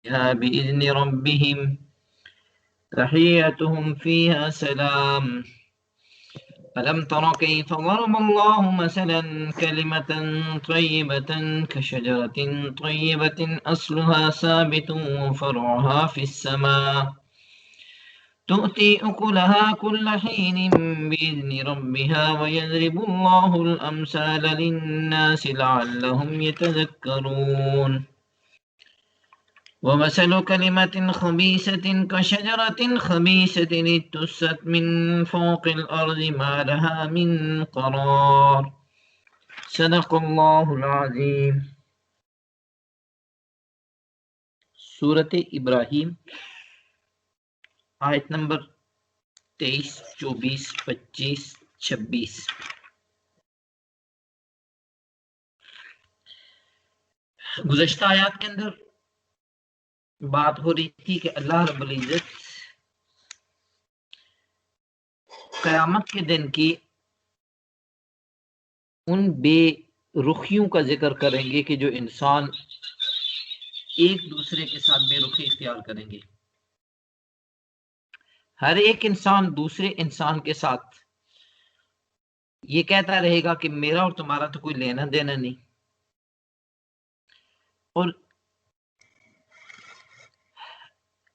بإذن ربهم تحيتهم فيها سلام ألم تر كيف ضرب الله مثلا كلمة طيبة كشجرة طيبة أصلها ثابت وفرعها في السماء تؤتي أكلها كل حين بإذن ربها ويضرب الله الأمثال للناس لعلهم يتذكرون ومثل كلمة خبيثة كشجرة خبيثة اجتثت من فوق الأرض ما لها من قرار صدق اللہ العظیم۔ سورۃ ابراہیم آیت نمبر 23، 24، 25، 26۔ گزشتہ آیات کے اندر بات ہو رہی تھی کہ اللہ رب العزت قیامت کے دن کی ان بے رخیوں کا ذکر کریں گے کہ جو انسان ایک دوسرے کے ساتھ بے رخی اختیار کریں گے۔ ہر ایک انسان دوسرے انسان کے ساتھ یہ کہتا رہے گا کہ میرا اور تمہارا تو کوئی لینا دینا نہیں۔ اور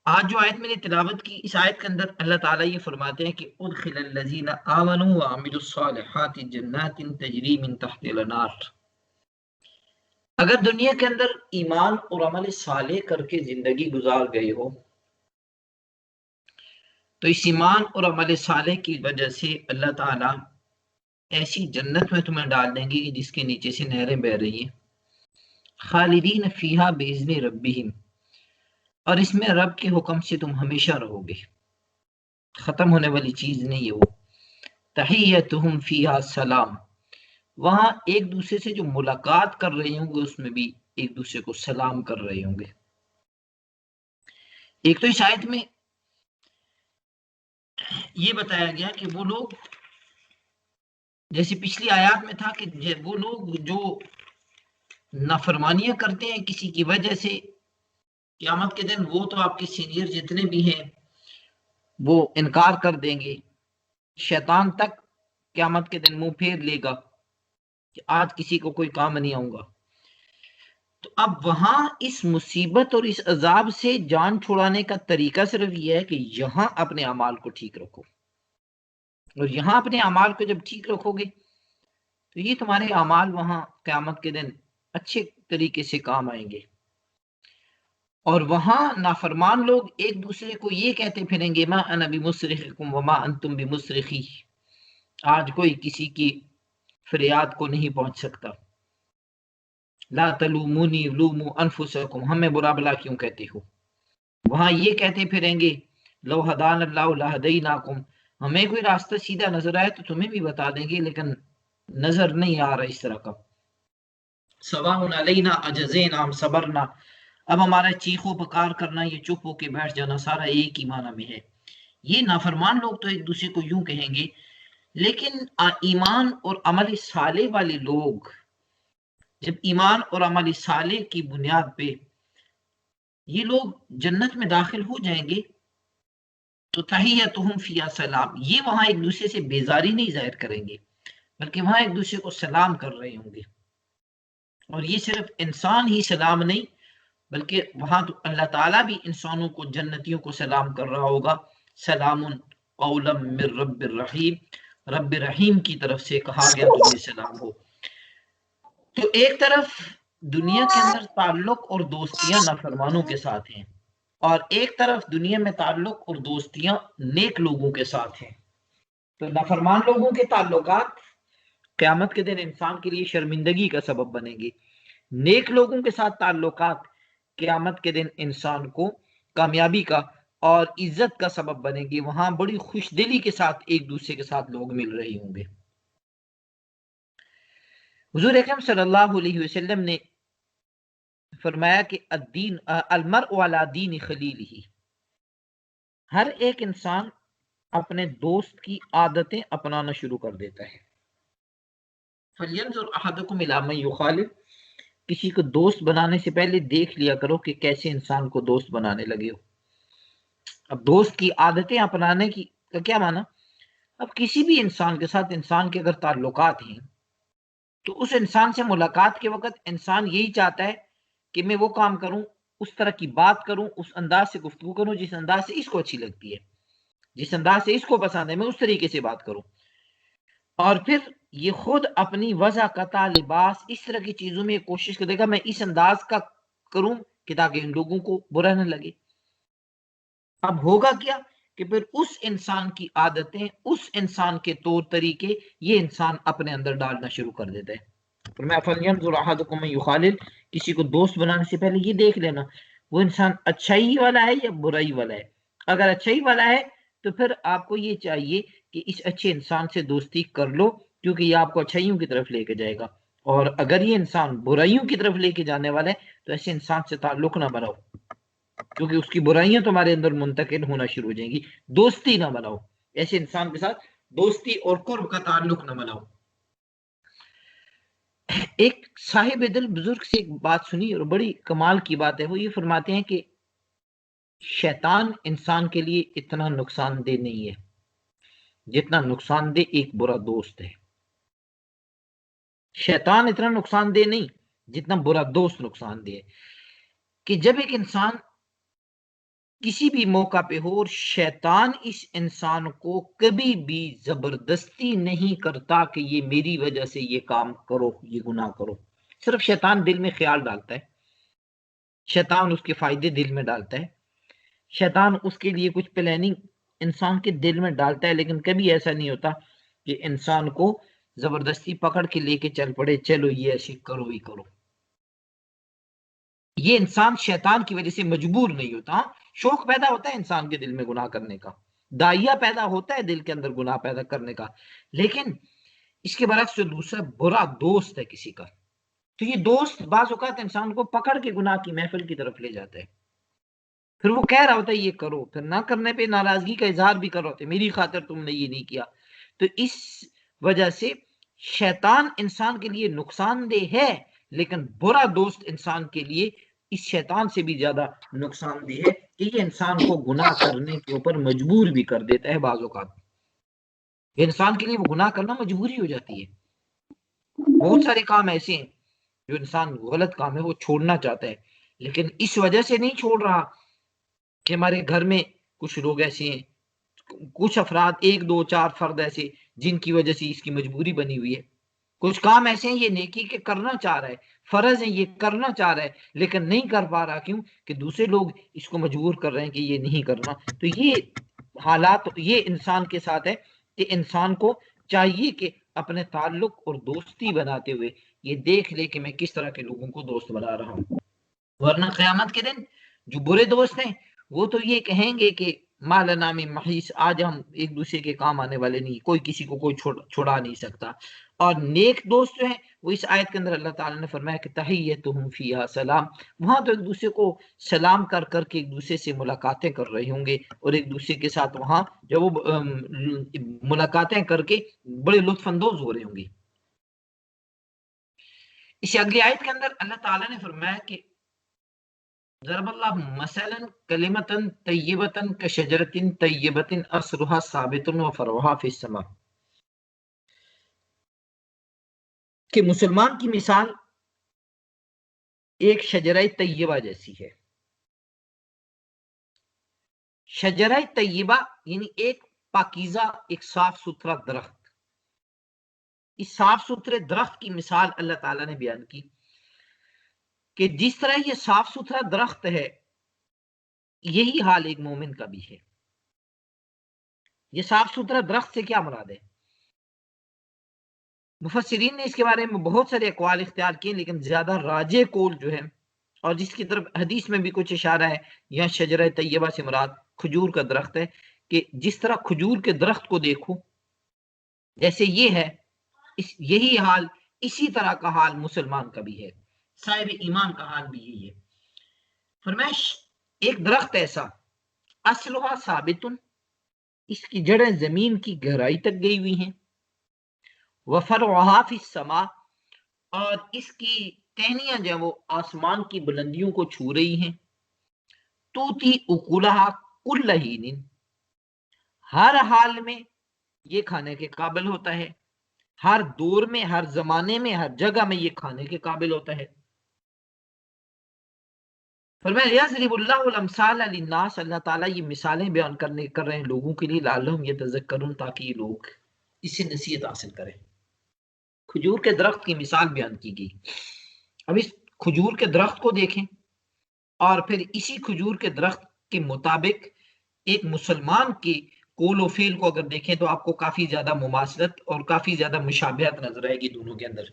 آج جو آیت میں نے تلاوت کی، اس آیت کے اندر اللہ تعالیٰ یہ فرماتے ہیں کہ ادخل الذین آمنوا وعملوا الصالحات جنات تجری من تحت الانہار۔ اگر دنیا کے اندر ایمان اور عمل صالح کر کے زندگی گزار گئے ہو تو اس ایمان اور عمل صالح کی وجہ سے اللہ تعالیٰ ایسی جنت میں تمہیں ڈال دیں گے جس کے نیچے سے نہریں بہ رہی ہیں، خالدین فیہا باذن ربہم، اور اس میں رب کے حکم سے تم ہمیشہ رہو گے، ختم ہونے والی چیز نہیں ہے وہ۔ تحیتہم فیہا سلام، وہاں ایک دوسرے سے جو ملاقات کر رہے ہوں گے اس میں بھی ایک دوسرے کو سلام کر رہے ہوں گے۔ ایک تو اس آیت میں یہ بتایا گیا کہ وہ لوگ، جیسے پچھلی آیات میں تھا کہ وہ لوگ جو نافرمانیاں کرتے ہیں کسی کی وجہ سے، قیامت کے دن وہ تو آپ کے سینئر جتنے بھی ہیں وہ انکار کر دیں گے، شیطان تک قیامت کے دن منہ پھیر لے گا کہ آج کسی کو کوئی کام نہیں آؤں گا۔ تو اب وہاں اس مصیبت اور اس عذاب سے جان چھڑانے کا طریقہ صرف یہ ہے کہ یہاں اپنے اعمال کو ٹھیک رکھو، اور یہاں اپنے اعمال کو جب ٹھیک رکھو گے تو یہ تمہارے اعمال وہاں قیامت کے دن اچھے طریقے سے کام آئیں گے۔ اور وہاں نافرمان لوگ ایک دوسرے کو یہ کہتے پھریں گے ما انا بمصرخکم وما انتم بمصرخی، آج کوئی کسی کی فریاد کو نہیں پہنچ سکتا۔ لا تلومونی لوموا انفسکم، ہمیں برا بلا کیوں کہتے ہو۔ وہاں یہ کہتے پھریں گے لو ہدان اللہ لہدیناکم، ہمیں کوئی راستہ سیدھا نظر آئے تو تمہیں بھی بتا دیں گے، لیکن نظر نہیں آ رہا اس طرح کا۔ سواء علینا اجزینا ام صبرنا، اب ہمارا چیخو پکار کرنا یا چپ ہو کے بیٹھ جانا سارا ایک ہی معنی میں ہے۔ یہ نافرمان لوگ تو ایک دوسرے کو یوں کہیں گے، لیکن ایمان اور عمل صالح والے لوگ جب ایمان اور عمل صالح کی بنیاد پہ یہ لوگ جنت میں داخل ہو جائیں گے تو تحیتہم فیہا سلام، یہ وہاں ایک دوسرے سے بیزاری نہیں ظاہر کریں گے بلکہ وہاں ایک دوسرے کو سلام کر رہے ہوں گے۔ اور یہ صرف انسان ہی سلام نہیں بلکہ وہاں تو اللہ تعالیٰ بھی انسانوں کو، جنتیوں کو سلام کر رہا ہوگا، سلام قولا من رب الرحیم، رب رحیم کی طرف سے کہا گیا تمہیں سلام ہو۔ تو ایک طرف دنیا کے اندر تعلق اور دوستیاں نافرمانوں کے ساتھ ہیں، اور ایک طرف دنیا میں تعلق اور دوستیاں نیک لوگوں کے ساتھ ہیں۔ تو نافرمان لوگوں کے تعلقات قیامت کے دن انسان کے لیے شرمندگی کا سبب بنیں گے، نیک لوگوں کے ساتھ تعلقات قیامت کے دن انسان کو کامیابی کا اور عزت کا سبب بنیں گے، وہاں بڑی خوش دلی کے ساتھ ایک دوسرے کے ساتھ لوگ مل رہے ہوں گے۔ حضور اکرم صلی اللہ علیہ وسلم نے فرمایا کہ الدین المرء علی دین خلیلہ، ہر ایک انسان اپنے دوست کی عادتیں اپنانا شروع کر دیتا ہے۔ فَلْيَنْظُرْ أَحَدُكُمْ إِلَىٰ مَنْ يُخَالِفُ، کسی کو دوست بنانے سے پہلے دیکھ لیا کرو کہ کیسے انسان کو دوست بنانے لگے ہو۔ اب دوست کی عادتیں اپنانے کی کا کیا معنی؟ اب کسی بھی انسان کے ساتھ انسان کے اگر تعلقات ہیں تو اس انسان سے ملاقات کے وقت انسان یہی چاہتا ہے کہ میں وہ کام کروں، اس طرح کی بات کروں، اس انداز سے گفتگو کروں جس انداز سے اس کو اچھی لگتی ہے، جس انداز سے اس کو پسند ہے، میں اس طریقے سے بات کروں۔ اور پھر یہ خود اپنی وضع قطع لباس اس طرح کی چیزوں میں کوشش کرے گا میں اس انداز کا کروں کہ تاکہ ان لوگوں کو برا نہ لگے۔ اب ہوگا کیا کہ پھر اس انسان کی عادتیں، اس انسان کے طور طریقے یہ انسان اپنے اندر ڈالنا شروع کر دیتا ہے۔ فرمایا فَلْيَنْظُرْ أَحَدُكُم مَّن يُخَالِلْ، کسی کو دوست بنانے سے پہلے یہ دیکھ لینا وہ انسان اچھائی والا ہے یا برائی والا ہے۔ اگر اچھائی والا ہے تو پھر آپ کو یہ چاہیے کہ اس اچھے انسان سے دوستی کر لو، کیونکہ یہ آپ کو اچھائیوں کی طرف لے کے جائے گا۔ اور اگر یہ انسان برائیوں کی طرف لے کے جانے والا ہے تو ایسے انسان سے تعلق نہ بناؤ، کیونکہ اس کی برائیاں تمہارے اندر منتقل ہونا شروع ہو جائیں گی۔ دوستی نہ بناؤ، ایسے انسان کے ساتھ دوستی اور قرب کا تعلق نہ بناؤ۔ ایک صاحب دل بزرگ سے ایک بات سنی اور بڑی کمال کی بات ہے، وہ یہ فرماتے ہیں کہ شیطان انسان کے لیے اتنا نقصان دہ نہیں ہے جتنا نقصان دہ ایک برا دوست ہے۔ شیطان اتنا نقصان دہ نہیں جتنا برا دوست نقصان دہ ہے، کہ جب ایک انسان کسی بھی موقع پہ ہو اور شیطان اس انسان کو کبھی بھی زبردستی نہیں کرتا کہ یہ میری وجہ سے یہ کام کرو، یہ گناہ کرو، صرف شیطان دل میں خیال ڈالتا ہے، شیطان اس کے فائدے دل میں ڈالتا ہے، شیطان اس کے لیے کچھ پلاننگ انسان کے دل میں ڈالتا ہے، لیکن کبھی ایسا نہیں ہوتا کہ انسان کو زبردستی پکڑ کے لے کے چل پڑے، چلو یہ ایسے کرو ہی کرو۔ یہ انسان شیطان کی وجہ سے مجبور نہیں ہوتا، شوق پیدا ہوتا ہے انسان کے دل میں گناہ کرنے کا، دائیا پیدا ہوتا ہے دل کے اندر گناہ پیدا کرنے کا، لیکن اس کے برعکس جو دوسرا برا دوست ہے کسی کا، تو یہ دوست بعض اوقات انسان کو پکڑ کے گناہ کی محفل کی طرف لے جاتا ہے، پھر وہ کہہ رہا ہوتا ہے یہ کرو، پھر نہ کرنے پہ ناراضگی کا اظہار بھی کر رہا ہوتا ہے، میری خاطر تم نے یہ نہیں کیا۔ تو اس وجہ سے شیطان انسان کے لیے نقصان دہ ہے، لیکن برا دوست انسان کے لیے اس شیطان سے بھی زیادہ نقصان دہ ہے کہ یہ انسان کو گناہ کرنے کے اوپر مجبور بھی کر دیتا ہے۔ بعض اوقات انسان کے لیے وہ گناہ کرنا مجبوری ہو جاتی ہے۔ بہت سارے کام ایسے ہیں جو انسان غلط کام ہے وہ چھوڑنا چاہتا ہے، لیکن اس وجہ سے نہیں چھوڑ رہا کہ ہمارے گھر میں کچھ لوگ ایسے ہیں، کچھ افراد، ایک دو چار فرد ایسے جن کی وجہ سے اس کی مجبوری بنی ہوئی ہے۔ کچھ کام ایسے ہیں یہ نیکی کے کرنا چاہ رہا ہے، فرض ہیں یہ کرنا چاہ رہا ہے لیکن نہیں کر پا رہا، کیوں کہ دوسرے لوگ اس کو مجبور کر رہے ہیں کہ یہ نہیں کرنا۔ تو یہ حالات یہ انسان کے ساتھ ہے کہ انسان کو چاہیے کہ اپنے تعلق اور دوستی بناتے ہوئے یہ دیکھ لے کہ میں کس طرح کے لوگوں کو دوست بنا رہا ہوں، ورنہ قیامت کے دن جو برے دوست ہیں وہ تو یہ کہیں گے کہ مال نامی محیث، آج ہم ایک دوسرے کے کام آنے والے نہیں، کوئی کسی کو کوئی چھڑا نہیں سکتا۔ اور نیک دوست جو ہیں وہ اس آیت کے اندر اللہ تعالیٰ نے فرمایا کہ تحیتہم فیہا سلام، وہاں تو ایک دوسرے کو سلام کر کر کے ایک دوسرے سے ملاقاتیں کر رہے ہوں گے، اور ایک دوسرے کے ساتھ وہاں جب وہ ملاقاتیں کر کے بڑے لطف اندوز ہو رہے ہوں گے۔ اس اگلی آیت کے اندر اللہ تعالیٰ نے فرمایا کہ ضرب اللہ مثلا کلمۃ طیبۃ کشجرۃ طیبۃ اصلها ثابت وفرعها فی السماء، کہ مسلمان کی مثال ایک شجرہ طیبہ جیسی ہے۔ شجرہ طیبہ یعنی ایک پاکیزہ، ایک صاف ستھرا درخت۔ اس صاف ستھرے درخت کی مثال اللہ تعالیٰ نے بیان کی کہ جس طرح یہ صاف ستھرا درخت ہے یہی حال ایک مومن کا بھی ہے۔ یہ صاف ستھرا درخت سے کیا مراد ہے؟ مفسرین نے اس کے بارے میں بہت سارے اقوال اختیار کیے، لیکن زیادہ راجح قول جو ہے اور جس کی طرف حدیث میں بھی کچھ اشارہ ہے، یہاں شجرہ طیبہ سے مراد کھجور کا درخت ہے، کہ جس طرح کھجور کے درخت کو دیکھو جیسے یہ ہے، یہی حال، اسی طرح کا حال مسلمان کا بھی ہے، صاحب ایمان کا حال بھی یہی ہے۔ فرمائش ایک درخت ایسا اصلها ثابت، اس کی جڑیں زمین کی گہرائی تک گئی ہوئی ہیں، وفرعها فی السماء، اور اس کی ٹہنیاں جو ہیں وہ آسمان کی بلندیوں کو چھو رہی ہیں. توتی اکلہا کل حین، ہر حال میں یہ کھانے کے قابل ہوتا ہے، ہر دور میں، ہر زمانے میں، ہر جگہ میں یہ کھانے کے قابل ہوتا ہے. فرمایا یضرب اللہ الامثال للناس، اللہ تعالیٰ یہ مثالیں بیان کر رہے ہیں لوگوں کے لیے، لعلہم یتذکرون، تاکہ یہ لوگ اس سے نصیحت حاصل کریں. کھجور کے درخت کی مثال بیان کی گئی. اب اس کھجور کے درخت کو دیکھیں اور پھر اسی کھجور کے درخت کے مطابق ایک مسلمان کی قول و فعل کو اگر دیکھیں تو آپ کو کافی زیادہ مماثلت اور کافی زیادہ مشابہت نظر آئے گی دونوں کے اندر.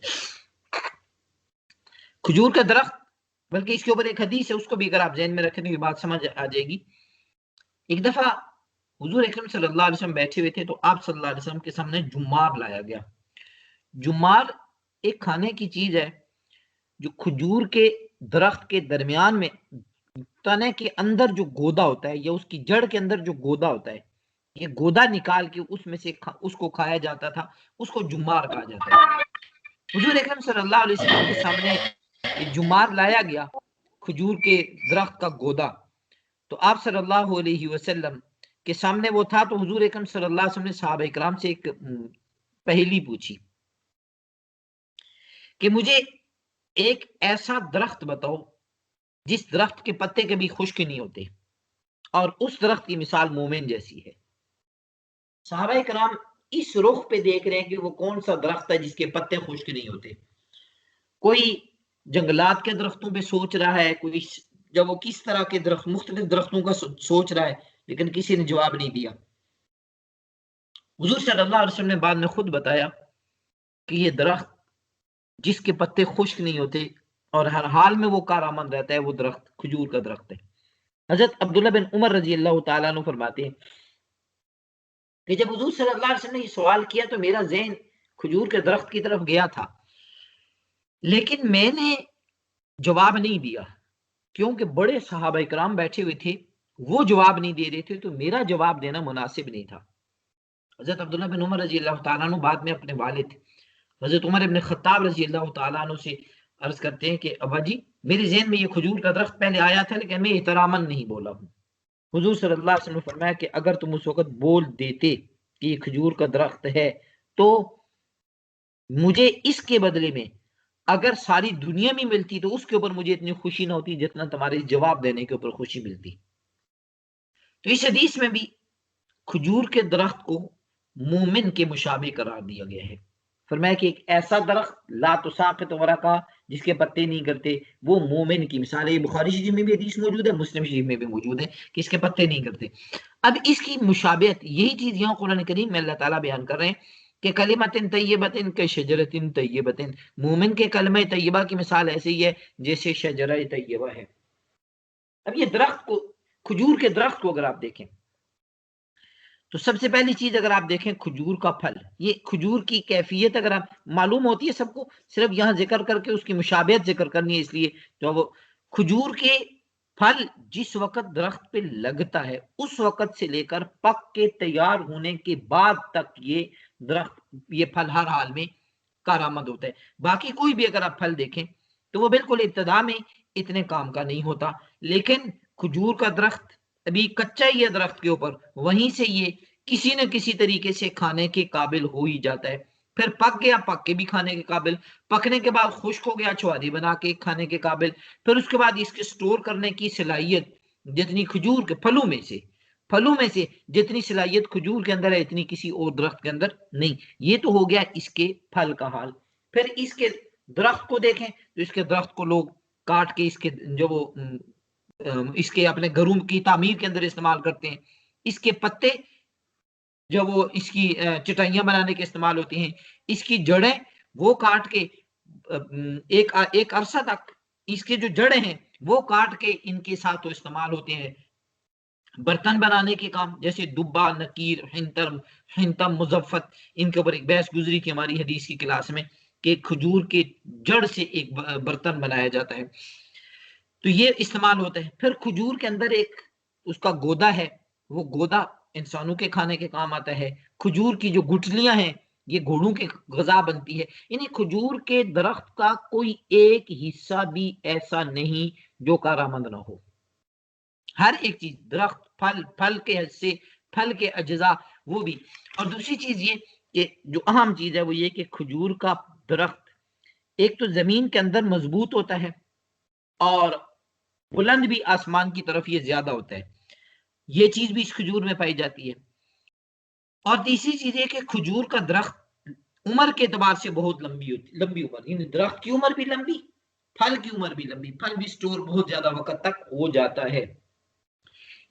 کھجور کا درخت، بلکہ اس کے اوپر ایک حدیث ہے، اس کو بھی اگر آپ ذہن میں رکھیں تو یہ بات سمجھ آ جائے گی. ایک دفعہ حضور اکرم صلی اللہ علیہ وسلم بیٹھے ہوئے تھے تو آپ صلی اللہ علیہ وسلم کے سامنے جمار لایا گیا. جمار ایک کھانے کی چیز ہے جو کھجور کے درخت کے درمیان میں تنے کے اندر جو گودا ہوتا ہے یا اس کی جڑ کے اندر جو گودا ہوتا ہے، یہ گودا نکال کے اس میں سے اس کو کھایا جاتا تھا، اس کو جمار کہا جاتا ہے. حضور اکرم صلی اللہ علیہ وسلم کے سامنے یہ جمار لایا گیا، کھجور کے درخت کا گودا. تو آپ صلی اللہ علیہ وسلم کے سامنے وہ تھا، تو حضور اکرم صلی اللہ علیہ وسلم نے صحابہ اکرام سے ایک پہلی پوچھی کہ مجھے ایک ایسا درخت بتاؤ جس درخت کے پتے کبھی خشک نہیں ہوتے اور اس درخت کی مثال مومن جیسی ہے. صحابہ کرام اس رخ پہ دیکھ رہے ہیں کہ وہ کون سا درخت ہے جس کے پتے خشک نہیں ہوتے. کوئی جنگلات کے درختوں پہ سوچ رہا ہے، کوئی جب وہ کس طرح کے درخت، مختلف درختوں کا سوچ رہا ہے، لیکن کسی نے جواب نہیں دیا. حضور صلی اللہ علیہ وسلم نے بعد میں خود بتایا کہ یہ درخت جس کے پتے خشک نہیں ہوتے اور ہر حال میں وہ کارآمد رہتا ہے، وہ درخت کھجور کا درخت ہے. حضرت عبداللہ بن عمر رضی اللہ تعالیٰ عنہ فرماتے ہیں کہ جب حضور صلی اللہ علیہ وسلم نے یہ سوال کیا تو میرا ذہن کھجور کے درخت کی طرف گیا تھا، لیکن میں نے جواب نہیں دیا کیونکہ بڑے صحابہ کرام بیٹھے ہوئے تھے، وہ جواب نہیں دے رہے تھے تو میرا جواب دینا مناسب نہیں تھا. حضرت عبداللہ بن عمر رضی اللہ تعالیٰ عنہ بعد میں اپنے والد حضرت عمر ابن خطاب رضی اللہ تعالیٰ عنہ سے عرض کرتے ہیں کہ ابا جی، میرے ذہن میں یہ کھجور کا درخت پہلے آیا تھا لیکن میں احتراماً نہیں بولا ہوں. حضور صلی اللہ علیہ وسلم نے فرمایا کہ اگر تم اس وقت بول دیتے کہ یہ کھجور کا درخت ہے تو مجھے اس کے بدلے میں اگر ساری دنیا میں ملتی تو اس کے اوپر مجھے اتنی خوشی نہ ہوتی جتنا تمہارے جواب دینے کے اوپر خوشی ملتی. تو اس حدیث میں بھی کھجور کے درخت کو مومن کے مشابہ قرار دیا گیا ہے. فرمایا کہ ایک ایسا درخت لا تساقط ورقہ، جس کے پتے نہیں کرتے، وہ مومن کی مثال ہے. بخاری شریف میں بھی حدیث موجود ہے، مسلم شریف میں بھی موجود ہے کہ اس کے پتے نہیں کرتے. اب اس کی مشابہت یہی چیز یہاں قرآن کریم میں اللہ تعالیٰ بیان کر رہے ہیں کہ کلمۃ طیبۃ کشجرۃ طیبۃ، مومن کے کلمہ طیبہ کی مثال ایسے ہی ہے جیسے شجرہ طیبہ ہے. اب یہ درخت کو، کھجور کے درخت کو اگر آپ دیکھیں تو سب سے پہلی چیز اگر آپ دیکھیں کھجور کا پھل، یہ کھجور کی کیفیت اگر آپ معلوم ہوتی ہے سب کو، صرف یہاں ذکر کر کے اس کی مشابہت ذکر کرنی ہے. اس لیے جو وہ کھجور کے پھل جس وقت درخت پہ لگتا ہے اس وقت سے لے کر پک کے تیار ہونے کے بعد تک یہ درخت، یہ پھل ہر حال میں کارآمد ہوتا ہے. باقی کوئی بھی اگر آپ پھل دیکھیں تو وہ بالکل ابتدا میں اتنے کام کا نہیں ہوتا، لیکن کھجور کا درخت ابھی کچا ہی ہے درخت کے اوپر، وہیں سے یہ کسی نہ کسی طریقے سے کھانے کے قابل ہو ہی جاتا ہے. پھر پک گیا، پک کے بھی کھانے کے قابل، پکنے کے بعد خشک ہو گیا، چواری بنا کے کھانے کے قابل. پھر اس کے بعد اس کے سٹور کرنے کی صلاحیت جتنی کھجور کے پھلوں میں سے جتنی صلاحیت کھجور کے اندر ہے اتنی کسی اور درخت کے اندر نہیں. یہ تو ہو گیا اس کے پھل کا حال. پھر اس کے درخت کو دیکھیں تو اس کے درخت کو لوگ کاٹ کے اس کے جو وہ اس کے اپنے گھروں کی تعمیر کے اندر استعمال کرتے ہیں. اس کے پتے جو وہ اس کی چٹائیاں بنانے کے استعمال ہوتی ہیں. اس کی جڑیں وہ کاٹ کے ایک عرصہ تک اس کے جو جڑیں ہیں وہ کاٹ کے ان کے ساتھ استعمال ہوتے ہیں برتن بنانے کے کام، جیسے دبا، نکیر، حنتم، مزفت. ان کے اوپر ایک بحث گزری تھی ہماری حدیث کی کلاس میں کہ کھجور کے جڑ سے ایک برتن بنایا جاتا ہے، تو یہ استعمال ہوتا ہے. پھر کھجور کے اندر ایک اس کا گودا ہے، وہ گودا انسانوں کے کھانے کے کام آتا ہے. کھجور کی جو گٹلیاں ہیں یہ گھوڑوں کی غذا بنتی ہے. یعنی کھجور کے درخت کا کوئی ایک حصہ بھی ایسا نہیں جو کارآمد نہ ہو. ہر ایک چیز، درخت، پھل کے حصے، پھل کے اجزاء، وہ بھی. اور دوسری چیز یہ کہ جو اہم چیز ہے وہ یہ کہ کھجور کا درخت ایک تو زمین کے اندر مضبوط ہوتا ہے اور بلند بھی آسمان کی طرف یہ زیادہ ہوتا ہے. یہ چیز بھی اس کھجور میں پائی جاتی ہے. اور تیسری چیز یہ کہ کھجور کا درخت عمر کے اعتبار سے بہت لمبی ہوتی، لمبی عمر، یعنی درخت کی عمر بھی لمبی، پھل کی عمر بھی لمبی، پھل بھی سٹور بہت زیادہ وقت تک ہو جاتا ہے.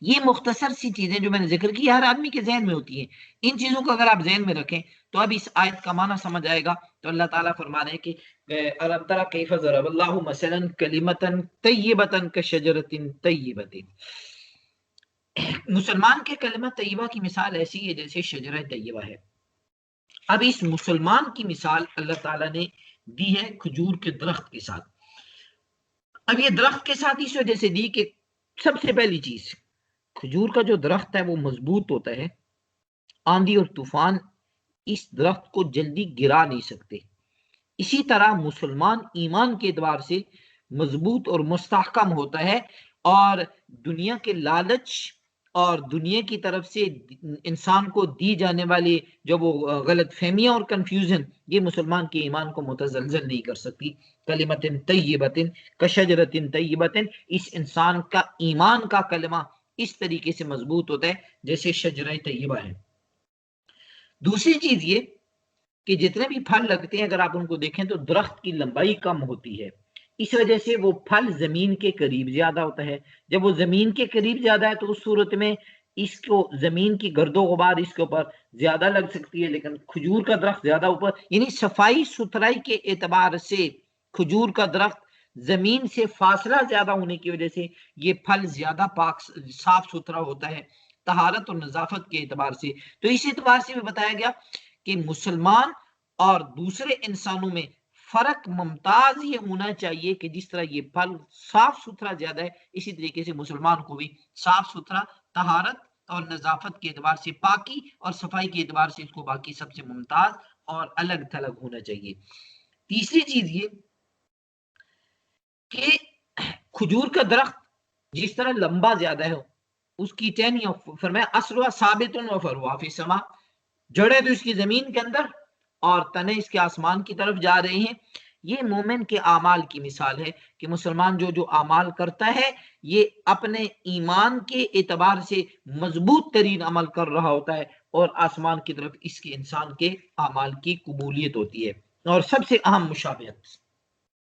یہ مختصر سی چیزیں جو میں نے ذکر کی ہر آدمی کے ذہن میں ہوتی ہیں. ان چیزوں کو اگر آپ ذہن میں رکھیں تو اب اس آیت کا معنی سمجھ آئے گا. تو اللہ تعالیٰ فرما رہے ہیں کہ الم تر کیف ضرب اللہ مثلا کلمۃ طیبۃ کشجرۃ طیبۃ. مسلمان کے کلمہ طیبہ کی مثال ایسی ہے جیسے شجرہ طیبہ ہے. اب اس مسلمان کی مثال اللہ تعالیٰ نے دی ہے کھجور کے درخت کے ساتھ. اب یہ درخت کے ساتھ اس وجہ سے دی کہ سب سے پہلی چیز، کھجور کا جو درخت ہے وہ مضبوط ہوتا ہے. آندھی اور طوفان اس درخت کو جلدی گرا نہیں سکتے. اسی طرح مسلمان ایمان کے اعتبار سے مضبوط اور مستحکم ہوتا ہے، اور دنیا کے لالچ اور دنیا کی طرف سے انسان کو دی جانے والی جو وہ غلط فہمیاں اور کنفیوژن، یہ مسلمان کے ایمان کو متزلزل نہیں کر سکتی. کلمۃ طیبۃ کشجرۃ طیبۃ، اس انسان کا ایمان کا کلمہ اس طریقے سے مضبوط ہوتا ہے جیسے شجرہ طیبہ ہے. دوسری چیز یہ کہ جتنے بھی پھل لگتے ہیں اگر آپ ان کو دیکھیں تو درخت کی لمبائی کم ہوتی ہے. اس وجہ سے وہ پھل زمین کے قریب زیادہ ہوتا ہے. جب وہ زمین کے قریب زیادہ ہے تو اس صورت میں اس کو زمین کی گرد و غبار اس کے اوپر زیادہ لگ سکتی ہے. لیکن کھجور کا درخت زیادہ اوپر، یعنی صفائی ستھرائی کے اعتبار سے کھجور کا درخت زمین سے فاصلہ زیادہ ہونے کی وجہ سے یہ پھل زیادہ پاک صاف ستھرا ہوتا ہے طہارت اور نظافت کے اعتبار سے. تو اس اعتبار سے بھی بتایا گیا کہ مسلمان اور دوسرے انسانوں میں فرق ممتاز یہ ہونا چاہیے کہ جس طرح یہ پھل صاف ستھرا زیادہ ہے، اسی طریقے سے مسلمان کو بھی صاف ستھرا، طہارت اور نظافت کے اعتبار سے، پاکی اور صفائی کے اعتبار سے اس کو باقی سب سے ممتاز اور الگ تھلگ ہونا چاہیے. تیسری چیز یہ کہ کھجور کا درخت جس طرح لمبا زیادہ ہے، اس کی ٹہنیاں فرمایا اصلها ثابت وفرعها فی السماء، جڑیں تو اس کی زمین کے اندر اور تنے اس کے آسمان کی طرف جا رہے ہیں. یہ مومن کے اعمال کی مثال ہے کہ مسلمان جو اعمال کرتا ہے یہ اپنے ایمان کے اعتبار سے مضبوط ترین عمل کر رہا ہوتا ہے، اور آسمان کی طرف اس کے انسان کے اعمال کی قبولیت ہوتی ہے. اور سب سے اہم مشابہت،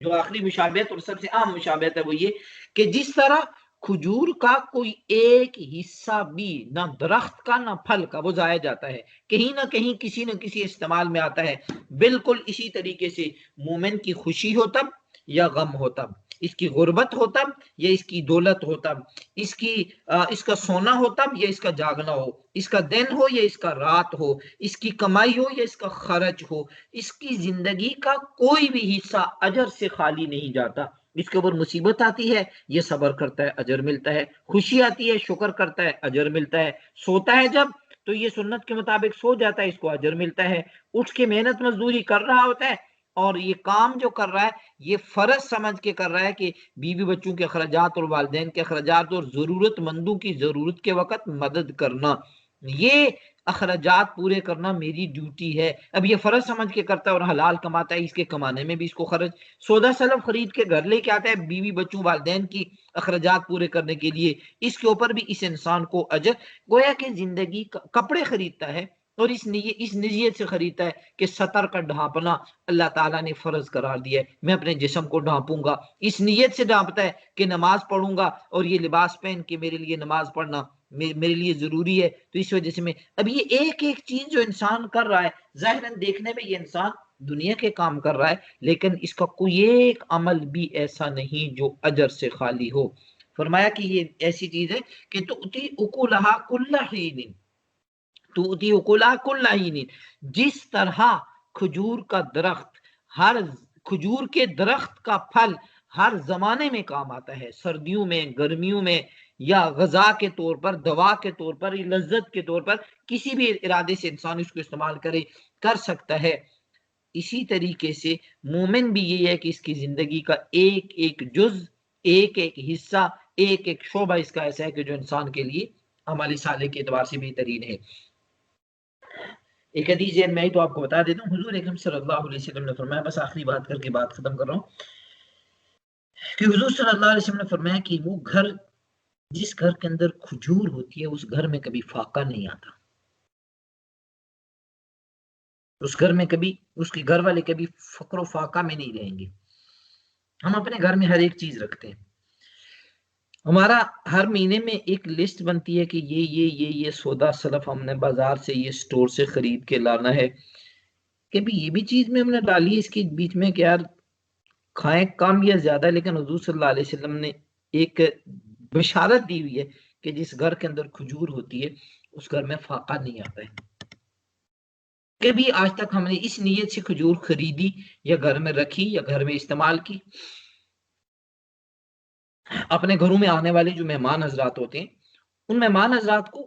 جو آخری مشابہت اور سب سے اہم مشابہت ہے وہ یہ کہ جس طرح کھجور کا کوئی ایک حصہ بھی نہ درخت کا نہ پھل کا وہ ضائع جاتا ہے، کہیں نہ کہیں کسی نہ کسی استعمال میں آتا ہے، بالکل اسی طریقے سے مومن کی خوشی ہو تب یا غم ہو تب، اس کی غربت ہو تب یا اس کی دولت ہو تب، اس کا سونا ہو تب یا اس کا جاگنا ہو، اس کا دن ہو یا اس کا رات ہو، اس کی کمائی ہو یا اس کا خرچ ہو، اس کی زندگی کا کوئی بھی حصہ اجر سے خالی نہیں جاتا. اس کے اوپر مصیبت آتی ہے یہ صبر کرتا ہے، اجر ملتا ہے. خوشی آتی ہے شکر کرتا ہے، اجر ملتا ہے. سوتا ہے جب تو یہ سنت کے مطابق سو جاتا ہے، اس کو اجر ملتا ہے. اٹھ کے محنت مزدوری کر رہا ہوتا ہے، اور یہ کام جو کر رہا ہے یہ فرض سمجھ کے کر رہا ہے کہ بیوی بچوں کے اخراجات اور والدین کے اخراجات اور ضرورت مندوں کی ضرورت کے وقت مدد کرنا، یہ اخراجات پورے کرنا میری ڈیوٹی ہے. اب یہ فرض سمجھ کے کرتا ہے اور حلال کماتا ہے، اس کے کمانے میں بھی اس کو خرچ، سودا سلب خرید کے گھر لے کے آتا ہے بیوی بچوں والدین کی اخراجات پورے کرنے کے لیے، اس کے اوپر بھی اس انسان کو اجر. گویا کہ زندگی کپڑے خریدتا ہے اور اس نیت سے خریدتا ہے کہ سطر کا ڈھانپنا اللہ تعالیٰ نے فرض قرار دیا ہے، میں اپنے جسم کو ڈھانپوں گا. اس نیت سے ڈھانپتا ہے کہ نماز پڑھوں گا اور یہ لباس پہن کے میرے لیے نماز پڑھنا میرے لیے ضروری ہے. تو اس وجہ سے میں اب یہ ایک ایک چیز جو انسان کر رہا ہے، ظاہراً دیکھنے میں یہ انسان دنیا کے کام کر رہا ہے، لیکن اس کا کوئی ایک عمل بھی ایسا نہیں جو اجر سے خالی ہو. فرمایا کہ یہ ایسی چیز ہے کہ تؤتی اکلھا کل حین، تؤتی اکلھا کل حین، جس طرح کھجور کا درخت، ہر کھجور کے درخت کا پھل ہر زمانے میں کام آتا ہے، سردیوں میں، گرمیوں میں، یا غذا کے طور پر، دوا کے طور پر، لذت کے طور پر، کسی بھی ارادے سے انسان اس کو استعمال کر سکتا ہے۔ اسی طریقے سے مومن بھی یہ ہے کہ اس کی زندگی کا ایک ایک جز، ایک ایک حصہ، ایک ایک شعبہ اس کا ایسا ہے کہ جو انسان کے لیے عملی صالح کے اعتبار سے بہترین ہے۔ ایک حدیث ذہن میں آئی تو آپ کو بتا دیتا ہوں۔ حضور اکرم صلی اللہ علیہ وسلم نے فرمایا، بس آخری بات کر کے بات ختم کر رہا ہوں، کہ حضور صلی اللہ علیہ وسلم نے فرمایا کہ وہ گھر، جس گھر کے اندر کھجور ہوتی ہے، اس گھر میں کبھی فاقہ نہیں آتا، اس گھر میں کبھی، اس کے گھر والے کبھی فقر و فاقہ میں نہیں رہیں گے۔ ہم اپنے گھر میں ہر ایک چیز رکھتے ہیں، ہمارا ہر مہینے میں ایک لسٹ بنتی ہے کہ یہ سودا سلف ہم نے بازار سے، یہ سٹور سے خرید کے لانا ہے، کہ بھی یہ بھی چیز میں ہم نے ڈالی ہے اس کے بیچ میں کہ یار کھائیں کم یا زیادہ، لیکن حضور صلی اللہ علیہ وسلم نے ایک بشارت دی ہوئی ہے کہ جس گھر کے اندر کھجور ہوتی ہے اس گھر میں فاقہ نہیں آتا ہے۔ کبھی آج تک ہم نے اس نیت سے کھجور خریدی یا گھر میں رکھی یا گھر میں استعمال کی؟ اپنے گھروں میں آنے والے جو مہمان حضرات ہوتے ہیں، ان مہمان حضرات کو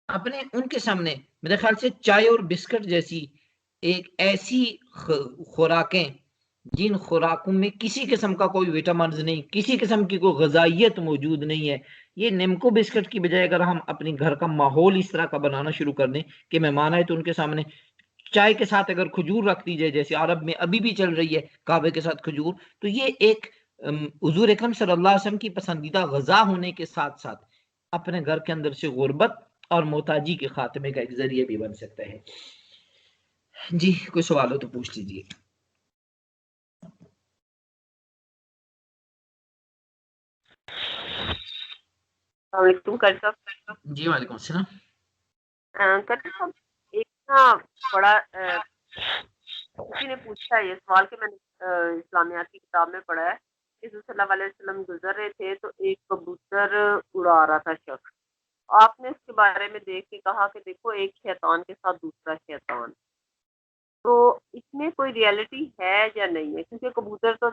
اپنے ان کے سامنے میرے خیال سے چائے اور بسکٹ جیسی ایک ایسی خوراکیں جن خوراکوں میں کسی قسم کا کوئی وٹامنز نہیں، کسی قسم کی کوئی غذائیت موجود نہیں ہے، یہ نیمکو بسکٹ کی بجائے اگر ہم اپنی گھر کا ماحول اس طرح کا بنانا شروع کر دیں کہ مہمان آئے تو ان کے سامنے چائے کے ساتھ اگر کھجور رکھ دی جائے، جیسے عرب میں ابھی بھی چل رہی ہے کعبے کے ساتھ کھجور، تو یہ ایک حضور اکرم صلی اللہ علیہ وسلم کی پسندیدہ غذا ہونے کے ساتھ ساتھ اپنے گھر کے اندر سے غربت اور محتاجی کے خاتمے کا ایک ذریعہ بھی بن سکتا ہے۔ جی کوئی سوال ہو تو پوچھ لیجیے۔ السلام علیکم قاری صاحب۔ جی وعلیکم السلام۔ قاری صاحب ایک نا بڑا کسی نے پوچھا ہے یہ سوال کہ میں نے اسلامیات کی کتاب میں پڑھا ہے کہ حضور صلی اللہ علیہ وسلم گزر رہے تھے تو ایک کبوتر اڑا رہا تھا شخص، آپ نے اس کے بارے میں دیکھ کے کہا کہ دیکھو ایک شیطان کے ساتھ دوسرا شیطان، تو اس میں کوئی ریئلٹی ہے یا نہیں ہے؟ کیونکہ کبوتر تو